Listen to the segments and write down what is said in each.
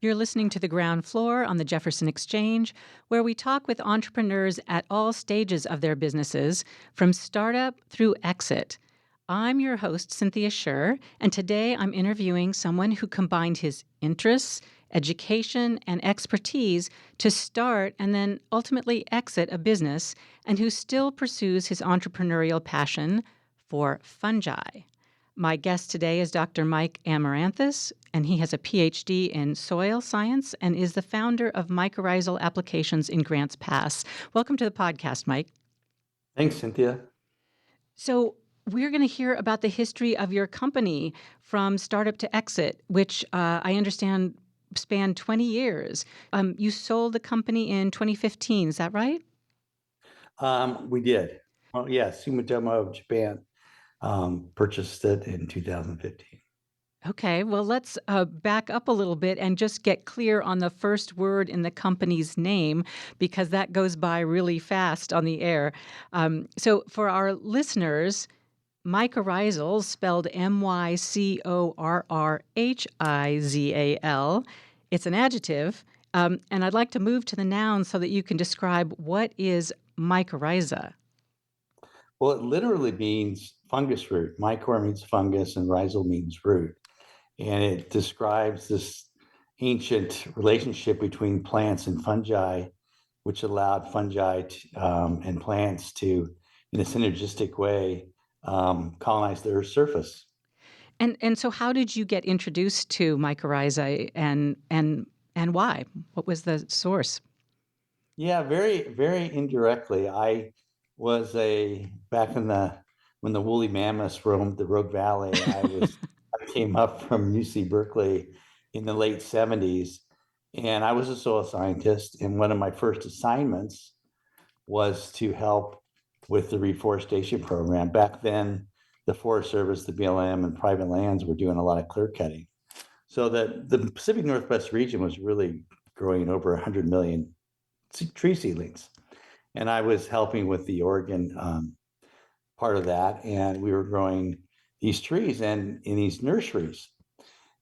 You're listening to The Ground Floor on the Jefferson Exchange, where we talk with entrepreneurs at all stages of their businesses, from startup through exit. I'm your host, Cynthia Scherr, and today I'm interviewing someone who combined his interests, education, and expertise to start and then ultimately exit a business, and who still pursues his entrepreneurial passion for fungi. My guest today is Dr. Mike Amaranthus, and he has a PhD in soil science and is the founder of Mycorrhizal Applications in Grants Pass. Welcome to the podcast, Mike. Thanks, Cynthia. So we're going to hear about the history of your company from startup to exit, which I understand spanned 20 years. You sold the company in 2015, is that right? We did. Well, yeah, Sumitomo of Japan purchased it in 2015. Okay, well, let's back up a little bit and just get clear on the first word in the company's name, because that goes by really fast on the air. So for our listeners, mycorrhizal, spelled Mycorrhizal, it's an adjective, and I'd like to move to the noun so that you can describe what is mycorrhiza. Well, it literally means fungus root. Mycor means fungus and rhizal means root. And it describes this ancient relationship between plants and fungi, which allowed fungi and plants to, in a synergistic way, colonize the Earth's surface. And so how did you get introduced to mycorrhiza and why? What was the source? Yeah, very, very indirectly. I was back when the woolly mammoths roamed the Rogue Valley. I came up from UC Berkeley in the late 70s, and I was a soil scientist. And one of my first assignments was to help with the reforestation program. Back then, the Forest Service, the BLM, and private lands were doing a lot of clear cutting. So the Pacific Northwest region was really growing over 100 million tree seedlings. And I was helping with the Oregon part of that. And we were growing these trees and in these nurseries.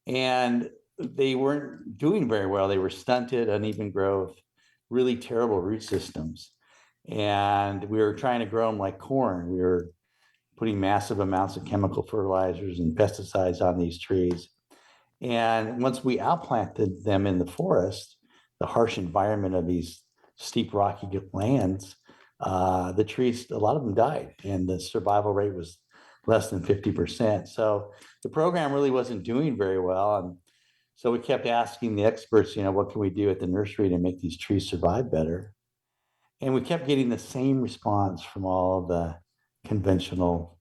And they weren't doing very well. They were stunted, uneven growth, really terrible root systems. And we were trying to grow them like corn. We were putting massive amounts of chemical fertilizers and pesticides on these trees. And once we outplanted them in the forest, the harsh environment of these steep rocky lands, the trees, a lot of them died, and the survival rate was less than 50%. So the program really wasn't doing very well. And so we kept asking the experts, what can we do at the nursery to make these trees survive better? And we kept getting the same response from all the conventional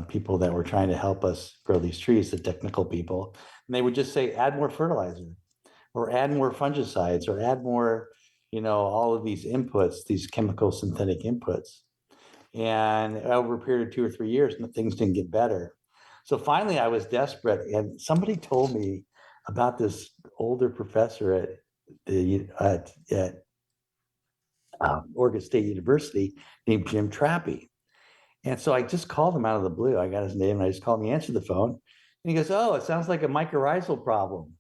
people that were trying to help us grow these trees, the technical people. And they would just say, add more fertilizer, or add more fungicides, or add more, all of these inputs, these chemical synthetic inputs. And over a period of 2 or 3 years, things didn't get better. So finally, I was desperate, and somebody told me about this older professor at Oregon State University named Jim Trappy. And so I just called him out of the blue. I got his name, and I just called him. He answered the phone, and he goes, "Oh, it sounds like a mycorrhizal problem.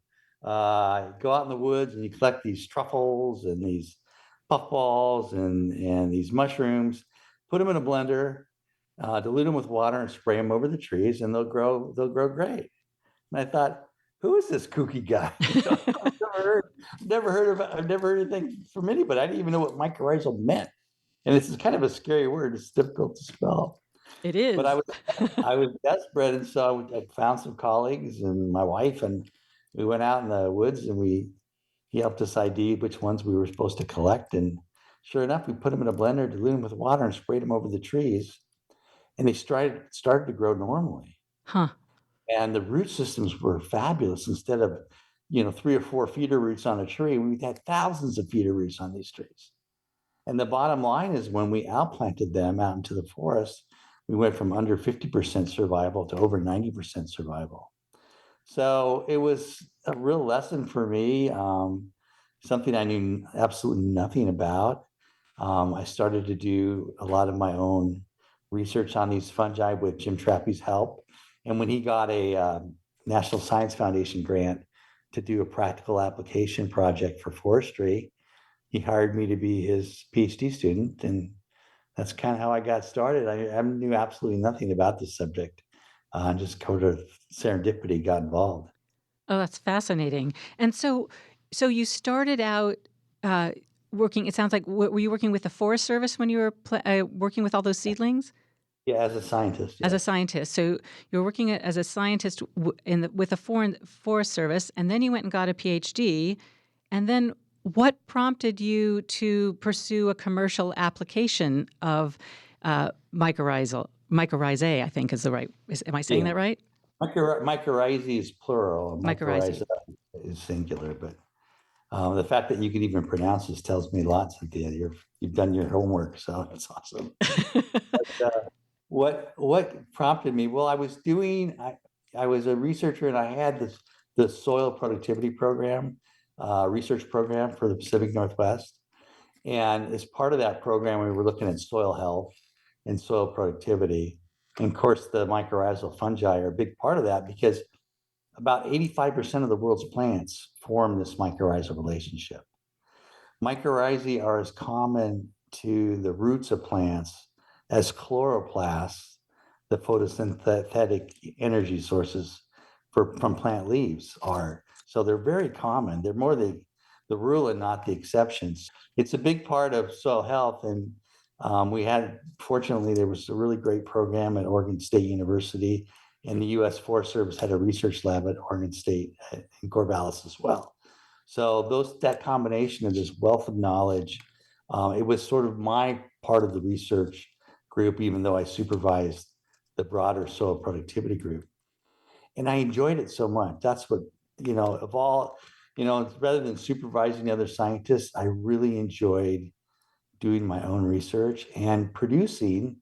Go out in the woods and you collect these truffles and these puffballs and these mushrooms, put them in a blender, dilute them with water, and spray them over the trees, and they'll grow great." And I thought, who is this kooky guy? I've never heard anything from anybody. I didn't even know what mycorrhizal meant. And this is kind of a scary word. It's difficult to spell. It is. But I was desperate, and so I found some colleagues and my wife, and we went out in the woods, and he helped us ID which ones we were supposed to collect. And sure enough, we put them in a blender, diluted them with water, and sprayed them over the trees. And they started to grow normally. Huh. And the root systems were fabulous. Instead of 3 or 4 feeder roots on a tree, we had thousands of feeder roots on these trees. And the bottom line is, when we outplanted them out into the forest, we went from under 50% survival to over 90% survival. So it was a real lesson for me, something I knew absolutely nothing about. I started to do a lot of my own research on these fungi with Jim Trappy's help. And when he got a National Science Foundation grant to do a practical application project for forestry. He hired me to be his PhD student, and that's kind of how I got started. I knew absolutely nothing about this subject. Just kind of serendipity got involved. Oh, that's fascinating. And so you started out uh, working. It sounds like were you working with the Forest Service when you were working with all those seedlings Yeah, as a scientist, as a yes. scientist? So you were working as a scientist with the Forest Service, and then you went and got a PhD. And then what prompted you to pursue a commercial application of mycorrhizae? I think is the right. Am I saying Yeah. that right? Mycorrhizae is plural, and Mycorrhizae. mycorrhiza is singular. But the fact that you can even pronounce this tells me a lot, Cynthia. You've done your homework, so that's awesome. What prompted me? Well, I was a researcher, and I had the soil productivity program, research program for the Pacific Northwest. And as part of that program, we were looking at soil health and soil productivity. And of course, the mycorrhizal fungi are a big part of that because about 85% of the world's plants form this mycorrhizal relationship. Mycorrhizae are as common to the roots of plants as chloroplasts, the photosynthetic energy sources from plant leaves are. So they're very common. They're more the rule and not the exceptions. It's a big part of soil health. And fortunately, there was a really great program at Oregon State University, and the U.S. Forest Service had a research lab at Oregon State in Corvallis as well. So that combination of this wealth of knowledge, it was sort of my part of the research group, even though I supervised the broader soil productivity group. And I enjoyed it so much. That's what, of all, rather than supervising the other scientists, I really enjoyed doing my own research and producing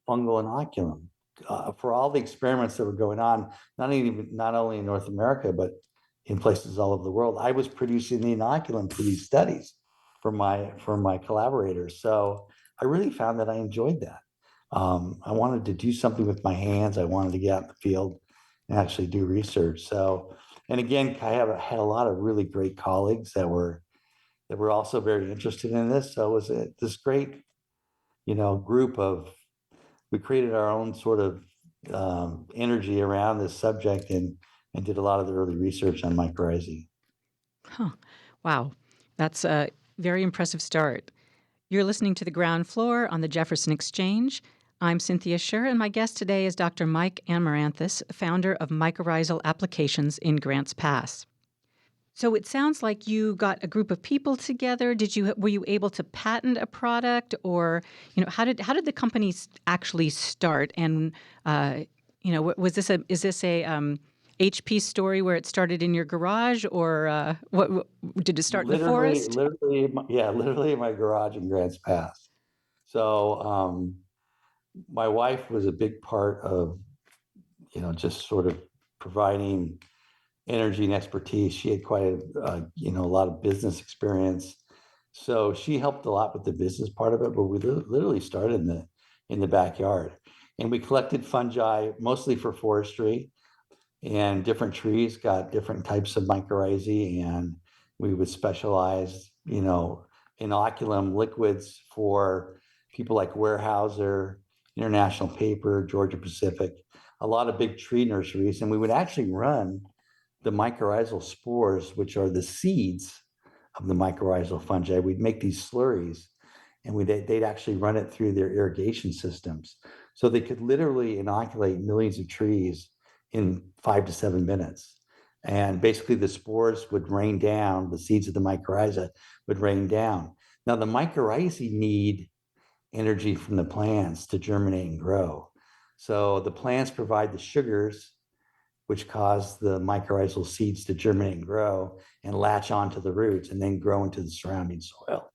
fungal inoculum for all the experiments that were going on, not only in North America, but in places all over the world. I was producing the inoculum for these studies for my collaborators. So I really found that I enjoyed that. I wanted to do something with my hands. I wanted to get out in the field and actually do research. So, and again, had a lot of really great colleagues that were also very interested in this. So it was this great, group of, we created our own sort of energy around this subject and did a lot of the early research on mycorrhizae. Huh. Wow. That's a very impressive start. You're listening to The Ground Floor on the Jefferson Exchange. I'm Cynthia Scherr, and my guest today is Dr. Mike Amaranthus, founder of Mycorrhizal Applications in Grants Pass. So it sounds like you got a group of people together. Were you able to patent a product, or how did the company actually start? And is this a HP story where it started in your garage, or what did it start in the forest? Literally in my garage in Grants Pass. So my wife was a big part of, just sort of providing energy and expertise. She had quite a lot of business experience. So she helped a lot with the business part of it, but we literally started in the backyard. And we collected fungi mostly for forestry, and different trees got different types of mycorrhizae, and we would specialize, inoculum liquids for people like Weyerhaeuser, International Paper, Georgia Pacific, a lot of big tree nurseries. And we would actually run the mycorrhizal spores, which are the seeds of the mycorrhizal fungi. We'd make these slurries, and they'd actually run it through their irrigation systems. So they could literally inoculate millions of trees in 5 to 7 minutes. And basically the spores would rain down, the seeds of the mycorrhiza would rain down. Now the mycorrhizae need energy from the plants to germinate and grow. So the plants provide the sugars which cause the mycorrhizal seeds to germinate and grow and latch onto the roots and then grow into the surrounding soil.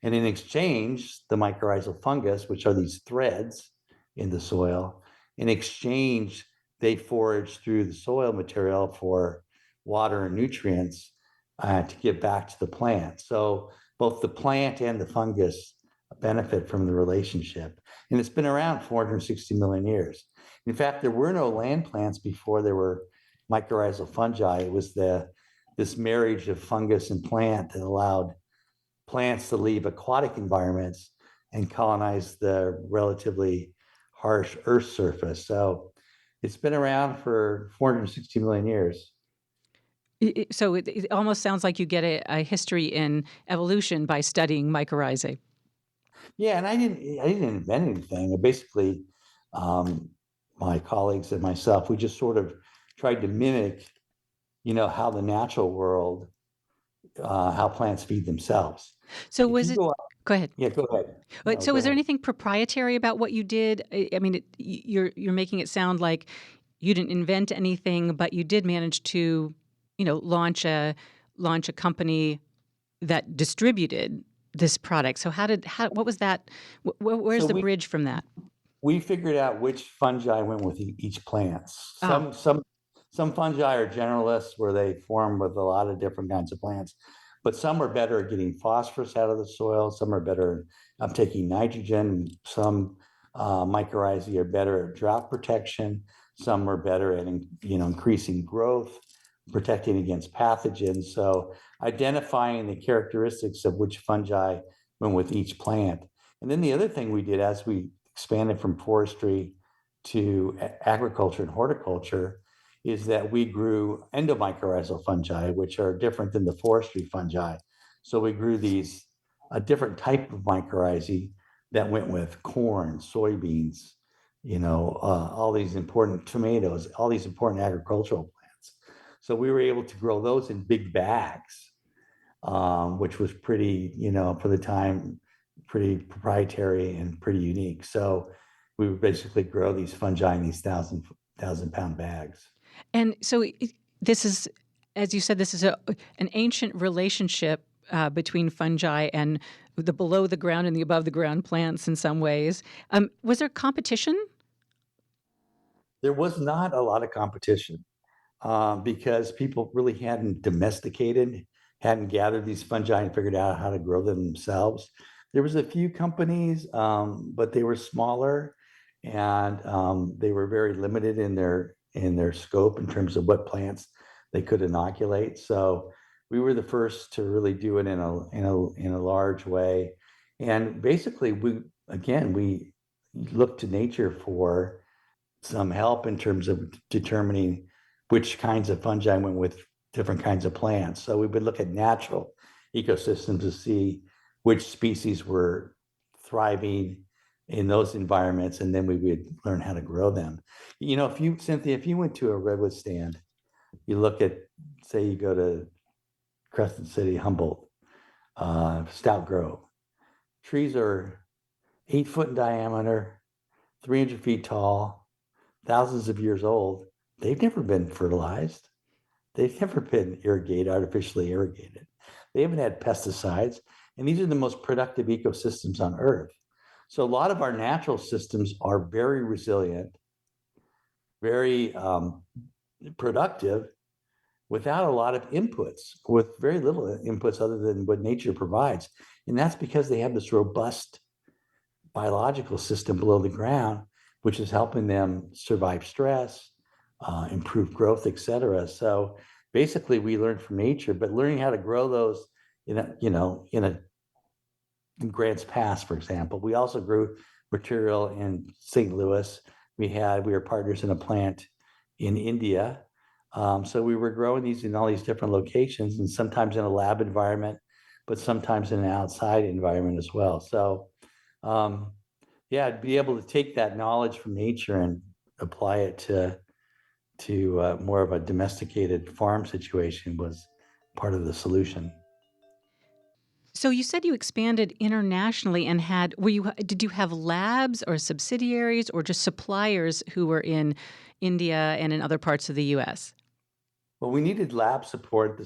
And in exchange, the mycorrhizal fungus, which are these threads in the soil, in exchange, they forage through the soil material for water and nutrients to give back to the plant. So both the plant and the fungus benefit from the relationship. And it's been around 460 million years. In fact, there were no land plants before there were mycorrhizal fungi. It was the this marriage of fungus and plant that allowed plants to leave aquatic environments and colonize the relatively harsh Earth surface. So it's been around for 460 million years. So it almost sounds like you get a history in evolution by studying mycorrhizae. Yeah, and I didn't invent anything. Basically, my colleagues and myself, we just sort of tried to mimic, how the natural world, how plants feed themselves. So If was you it? go out, Go ahead. yeah, go ahead. No, So go was there ahead. anything proprietary about what you did? I mean, you're making it sound like you didn't invent anything, but you did manage to, launch a company that distributed this product. So what was that? Where's So the we bridge from that? we figured out which fungi went with each plant. Oh, Some fungi are generalists where they form with a lot of different kinds of plants, but some are better at getting phosphorus out of the soil. Some are better at taking nitrogen. Some mycorrhizae are better at drought protection. Some are better at increasing growth, protecting against pathogens. So identifying the characteristics of which fungi went with each plant. And then the other thing we did as we expanded from forestry to agriculture and horticulture is that we grew endomycorrhizal fungi, which are different than the forestry fungi. So we grew a different type of mycorrhizae that went with corn, soybeans, all these important tomatoes, all these important agricultural plants. So we were able to grow those in big bags, which was pretty, for the time, pretty proprietary and pretty unique. So we would basically grow these fungi in these thousand pound bags. and so this is, as you said, this is an ancient relationship between fungi and the below the ground and the above the ground plants in some ways. Was there competition? There was not a lot of competition because people really hadn't domesticated, hadn't gathered these fungi and figured out how to grow them themselves. There was a few companies, but they were smaller and they were very limited in their scope in terms of what plants they could inoculate. So we were the first to really do it in a large way. And basically, we looked to nature for some help in terms of determining which kinds of fungi went with different kinds of plants. So we would look at natural ecosystems to see which species were thriving in those environments, and then we would learn how to grow them. Cynthia, if you went to a redwood stand, you look at, say, you go to Crescent City, Humboldt, Stout Grove. Trees are 8 foot in diameter, 300 feet tall, thousands of years old. They've never been fertilized. They've never been artificially irrigated. They haven't had pesticides. And these are the most productive ecosystems on Earth. So a lot of our natural systems are very resilient, very productive, without a lot of inputs, with very little inputs other than what nature provides. And that's because they have this robust biological system below the ground, which is helping them survive stress, improve growth, et cetera. So basically, we learn from nature, but learning how to grow those in Grants Pass, for example. We also grew material in St. Louis. We were partners in a plant in India. So we were growing these in all these different locations, and sometimes in a lab environment, but sometimes in an outside environment as well. So yeah, be able to take that knowledge from nature and apply it to more of a domesticated farm situation was part of the solution. So you said you expanded internationally and did you have labs or subsidiaries or just suppliers who were in India and in other parts of the US? Well, we needed lab support. The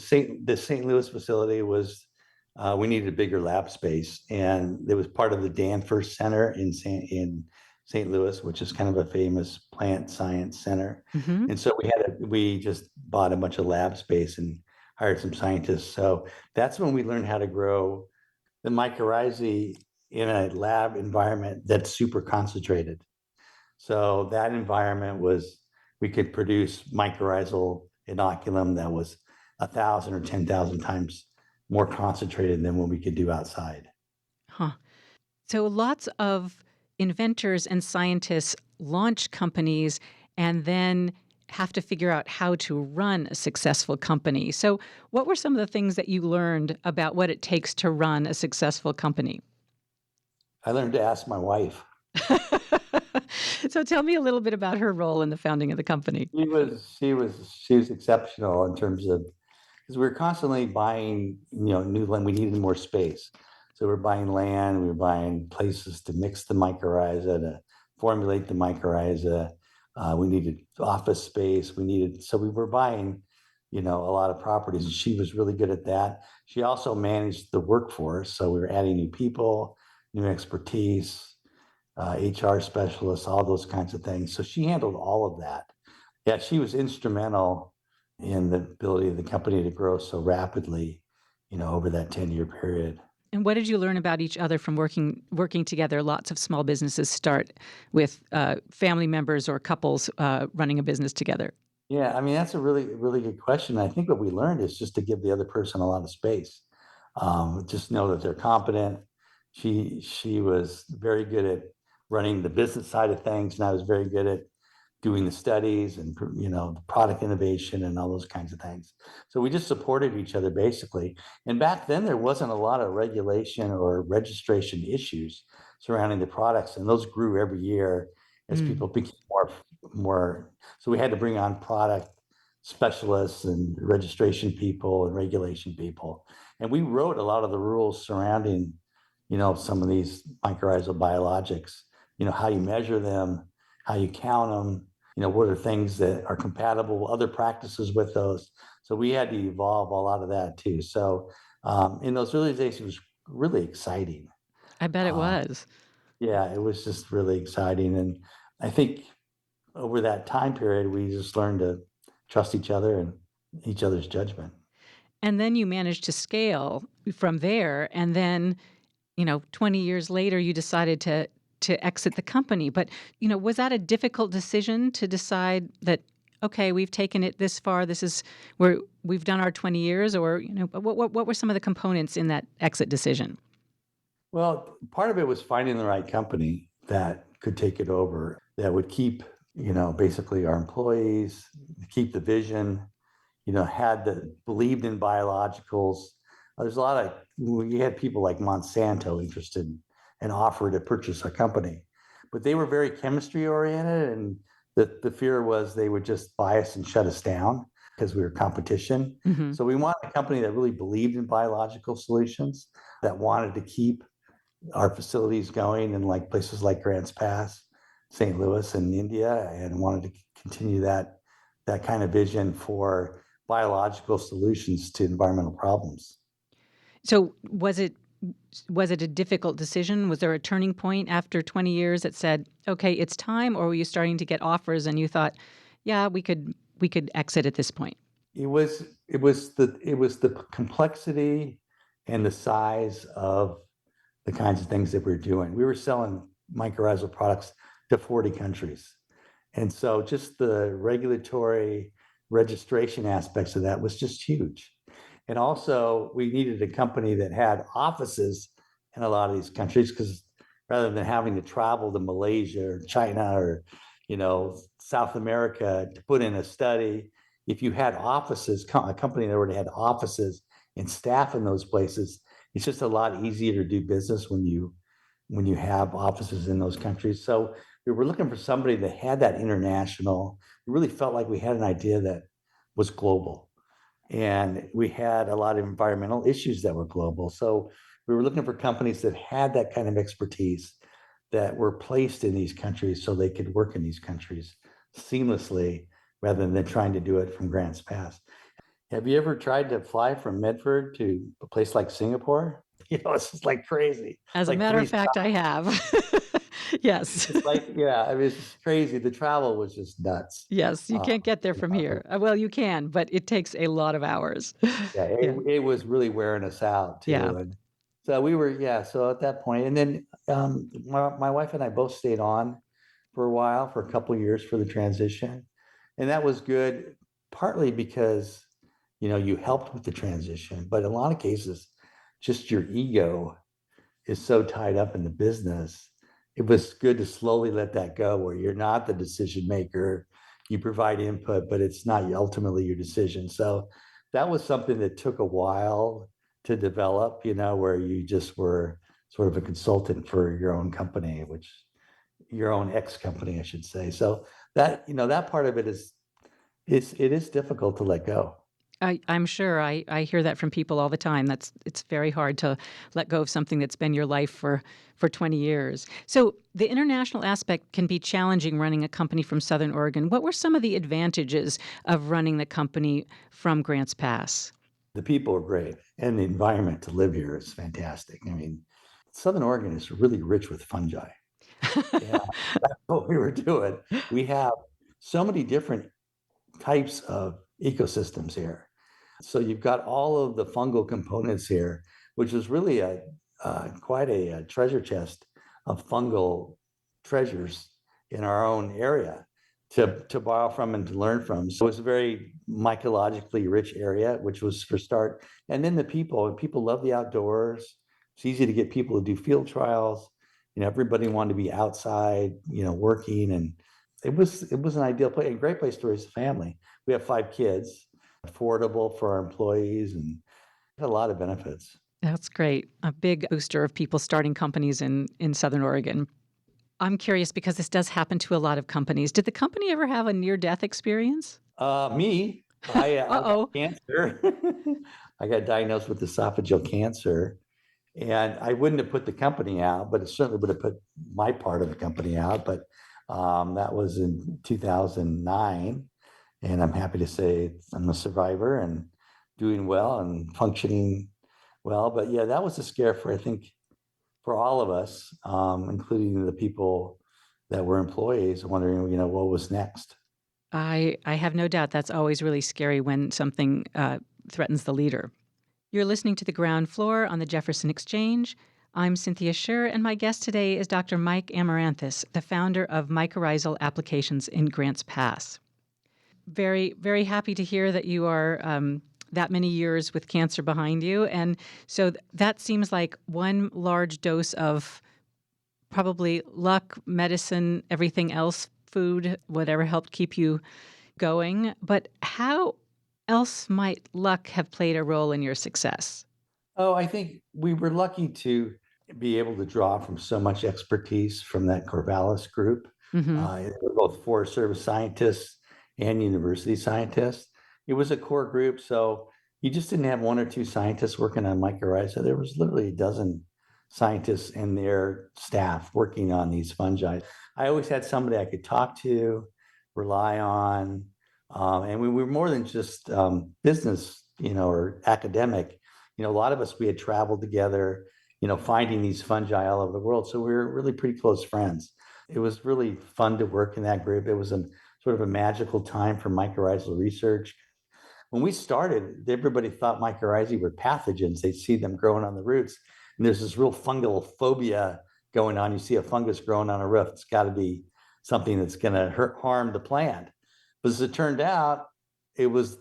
St. Louis facility we needed a bigger lab space, and it was part of the Danforth Center in St. Louis, which is kind of a famous plant science center. Hmm. And so we just bought a bunch of lab space and hired some scientists. So that's when we learned how to grow the mycorrhizae in a lab environment that's super concentrated. So that environment we could produce mycorrhizal inoculum that was 1,000 or 10,000 times more concentrated than what we could do outside. Huh. So lots of inventors and scientists launch companies and then have to figure out how to run a successful company. So, what were some of the things that you learned about what it takes to run a successful company? I learned to ask my wife. So, tell me a little bit about her role in the founding of the company. She was exceptional in terms of, because we were constantly buying, new land. We needed more space, so we're buying land. We were buying places to mix the mycorrhiza, to formulate the mycorrhiza. We needed office space. So we were buying, a lot of properties, and she was really good at that. She also managed the workforce, so we were adding new people, new expertise, HR specialists, all those kinds of things. So she handled all of that. Yeah, she was instrumental in the ability of the company to grow so rapidly, over that 10-year period. And what did you learn about each other from working together? Lots of small businesses start with family members or couples running a business together. Yeah, I mean, that's a really, really good question. I think what we learned is just to give the other person a lot of space. Just know that they're competent. She was very good at running the business side of things, and I was very good at doing the studies and the product innovation and all those kinds of things. So we just supported each other basically. And back then there wasn't a lot of regulation or registration issues surrounding the products, and those grew every year as Mm. people became more. So we had to bring on product specialists and registration people and regulation people, and we wrote a lot of the rules surrounding some of these mycorrhizal biologics. How you measure them, how you count them, what are things that are compatible with other practices with those. So we had to evolve a lot of that too. So in those early days, it was really exciting. I bet it Um, was. yeah, it was just really exciting. And I think over that time period, we just learned to trust each other and each other's judgment. And then you managed to scale from there. And then, 20 years later, you decided to exit the company. But, was that a difficult decision to decide that, okay, we've taken it this far, this is where we've done our 20 years? Or, what were some of the components in that exit decision? Well, part of it was finding the right company that could take it over, that would keep, basically our employees, keep the vision, had the believed in biologicals. There's a lot of, we had people like Monsanto interested and offered to purchase our company, but they were very chemistry oriented, and the fear was they would just buy us and shut us down because we were competition. Hmm. So we wanted a company that really believed in biological solutions, that wanted to keep our facilities going in like places like Grants Pass, St. Louis, and India, and wanted to continue that kind of vision for biological solutions to environmental problems. So was it a difficult decision? Was there a turning point after 20 years that said, okay, it's time, or were you starting to get offers and you thought, yeah, we could exit at this point? It was the complexity and the size of the kinds of things that we were doing. We were selling mycorrhizal products to 40 countries. And so just the regulatory registration aspects of that was just huge. And also, we needed a company that had offices in a lot of these countries, because rather than having to travel to Malaysia or China or, South America to put in a study, if you had offices, a company that already had offices and staff in those places, it's just a lot easier to do business when you have offices in those countries. So we were looking for somebody that had that international. We really felt like we had an idea that was global, and we had a lot of environmental issues that were global. So we were looking for companies that had that kind of expertise, that were placed in these countries so they could work in these countries seamlessly rather than trying to do it from Grants Pass. Have you ever tried to fly from Medford to a place like Singapore? It's just like crazy. It's As a like matter three of fact, I have. Yes. It's like, yeah, I mean, it's just crazy. The travel was just nuts. Yes, you Uh, can't get there from here. Well, you can, but it takes a lot of hours. yeah, it, Yeah. it was really wearing us out Yeah. too. And so we were, yeah, so at that point, and then my wife and I both stayed on for a while, for a couple of years for the transition. And that was good, partly because you helped with the transition, but in a lot of cases, just your ego is so tied up in the business. It was good to slowly let that go, where you're not the decision maker. You provide input, but it's not ultimately your decision. So that was something that took a while to develop, where you just were sort of a consultant for your own company, which your own ex company, I should say. So that part of it it is difficult to let go. I'm sure I hear that from people all the time. It's very hard to let go of something that's been your life for 20 years. So the international aspect can be challenging running a company from Southern Oregon. What were some of the advantages of running the company from Grants Pass? The people are great, and the environment to live here is fantastic. I mean, Southern Oregon is really rich with fungi. Yeah, that's what we were doing. We have so many different types of ecosystems here. So you've got all of the fungal components here, which is really quite a treasure chest of fungal treasures in our own area to borrow from and to learn from. So it's a very mycologically rich area, which was for start. And then the people love the outdoors. It's easy to get people to do field trials. Everybody wanted to be outside, working, and it was an ideal place, a great place to raise a family. We have 5 kids, affordable for our employees, and had a lot of benefits. That's great. A big booster of people starting companies in Southern Oregon. I'm curious because this does happen to a lot of companies. Did the company ever have a near-death experience? Me, I got Uh-oh. cancer. I got diagnosed with esophageal cancer, and I wouldn't have put the company out, but it certainly would have put my part of the company out. But that was in 2009, and I'm happy to say I'm a survivor and doing well and functioning well. But yeah, that was a scare for, I think, for all of us, including the people that were employees, wondering, what was next. I have no doubt that's always really scary when something threatens the leader. You're listening to The Ground Floor on the Jefferson Exchange. I'm Cynthia Scherr, and my guest today is Dr. Mike Amaranthus, the founder of Mycorrhizal Applications in Grants Pass. Very, very happy to hear that you are that many years with cancer behind you. And so that seems like one large dose of probably luck, medicine, everything else, food, whatever helped keep you going. But how else might luck have played a role in your success? Oh, I think we were lucky to be able to draw from so much expertise from that Corvallis group. Hmm. They were both Forest Service scientists and university scientists. It was a core group, so you just didn't have one or two scientists working on mycorrhiza. There was literally a dozen scientists and their staff working on these fungi. I always had somebody I could talk to, rely on, and we were more than just business, or academic. A lot of us, we had traveled together, finding these fungi all over the world. So we were really pretty close friends. It was really fun to work in that group. It was a sort of a magical time for mycorrhizal research. When we started, everybody thought mycorrhizae were pathogens. They'd see them growing on the roots. And there's this real fungal phobia going on. You see a fungus growing on a roof, it's got to be something that's going to harm the plant. But as it turned out, it was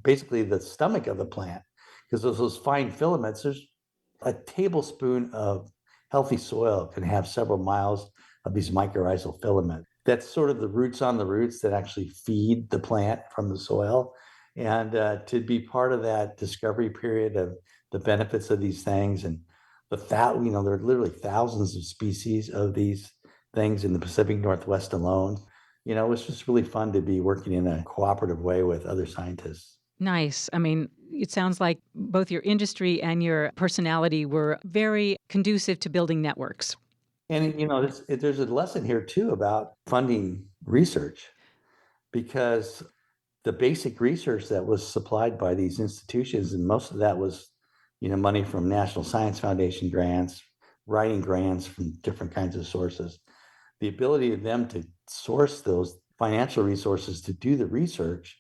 basically the stomach of the plant, because those fine filaments, there's a tablespoon of healthy soil can have several miles of these mycorrhizal filaments. That's sort of the roots on the roots that actually feed the plant from the soil. And to be part of that discovery period of the benefits of these things, and there are literally thousands of species of these things in the Pacific Northwest alone. It was just really fun to be working in a cooperative way with other scientists. Nice. I mean, it sounds like both your industry and your personality were very conducive to building networks. And there's a lesson here too about funding research, because the basic research that was supplied by these institutions, and most of that was, money from National Science Foundation grants, writing grants from different kinds of sources. The ability of them to source those financial resources to do the research,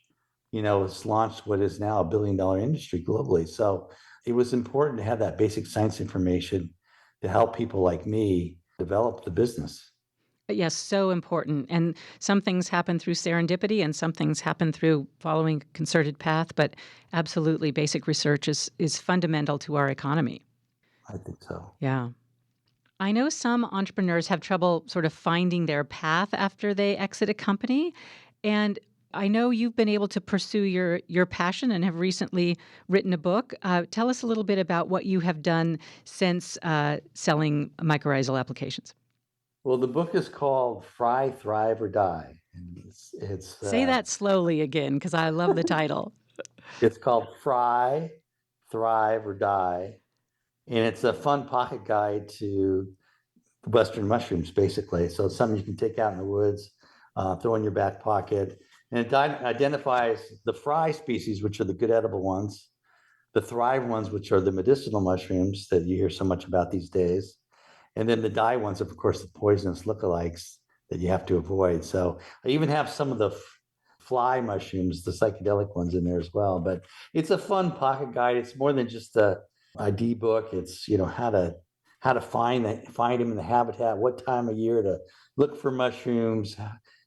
has launched what is now $1 billion industry globally. So it was important to have that basic science information to help people like me develop the business. Yes, so important. And some things happen through serendipity and some things happen through following a concerted path, but absolutely basic research is fundamental to our economy. I think so. Yeah. I know some entrepreneurs have trouble sort of finding their path after they exit a company. And I know you've been able to pursue your passion and have recently written a book. Tell us a little bit about what you have done since selling mycorrhizal applications. Well, the book is called Fry, Thrive, or Die. And Say that slowly again, because I love the title. it's called Fry, Thrive, or Die. And it's a fun pocket guide to Western mushrooms, basically. So it's something you can take out in the woods, throw in your back pocket. And it identifies the fry species, which are the good edible ones, the thrive ones, which are the medicinal mushrooms that you hear so much about these days, and then the die ones, of course, the poisonous lookalikes that you have to avoid. So I even have some of the fly mushrooms, the psychedelic ones in there as well. But it's a fun pocket guide. It's more than just a ID book. It's how to find them in the habitat, what time of year to look for mushrooms,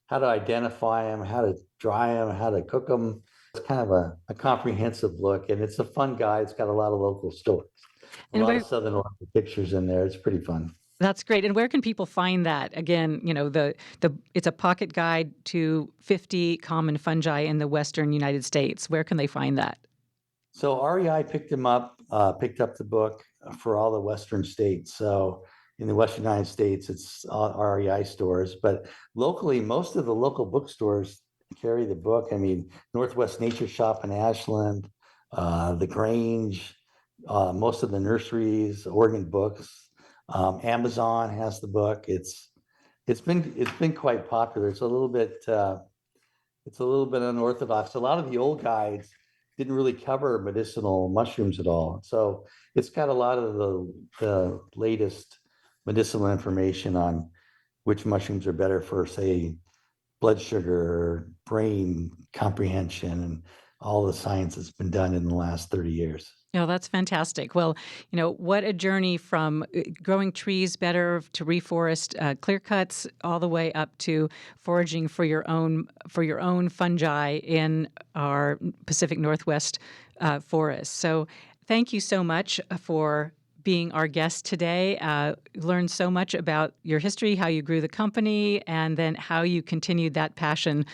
how to identify them, how to dry them, how to cook them. It's kind of a comprehensive look, and it's a fun guide. It's got a lot of local stories, a lot of Southern Oregon pictures in there. It's pretty fun. That's great. And where can people find that? Again, it's a pocket guide to 50 common fungi in the Western United States. Where can they find that? So REI picked up the book for all the Western states. So in the Western United States, it's all REI stores, but locally, most of the local bookstores carry the book. I mean, Northwest Nature Shop in Ashland, the Grange, most of the nurseries, Oregon Books, Amazon has the book. It's been quite popular. It's a little bit unorthodox. A lot of the old guides didn't really cover medicinal mushrooms at all. So it's got a lot of the latest medicinal information on which mushrooms are better for, say, blood sugar, brain comprehension, and all the science that's been done in the last 30 years. Oh, that's fantastic. Well, what a journey from growing trees better to reforest clear cuts all the way up to foraging for your own fungi in our Pacific Northwest forests. So thank you so much for being our guest today. Learned so much about your history, how you grew the company, and then how you continued that passion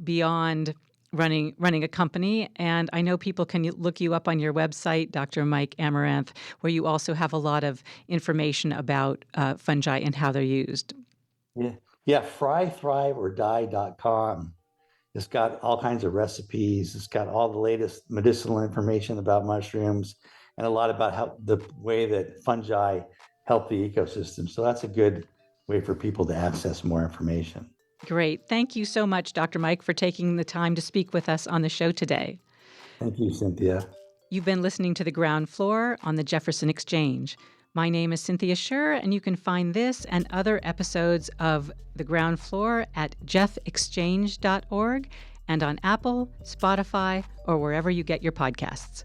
beyond running a company. And I know people can look you up on your website, Dr. Mike Amaranth, where you also have a lot of information about fungi and how they're used. Yeah, frythriveordie.com. It's got all kinds of recipes. It's got all the latest medicinal information about mushrooms and a lot about how the way that fungi help the ecosystem. So that's a good way for people to access more information. Great. Thank you so much, Dr. Mike, for taking the time to speak with us on the show today. Thank you, Cynthia. You've been listening to The Ground Floor on the Jefferson Exchange. My name is Cynthia Scherr, and you can find this and other episodes of The Ground Floor at jeffexchange.org and on Apple, Spotify, or wherever you get your podcasts.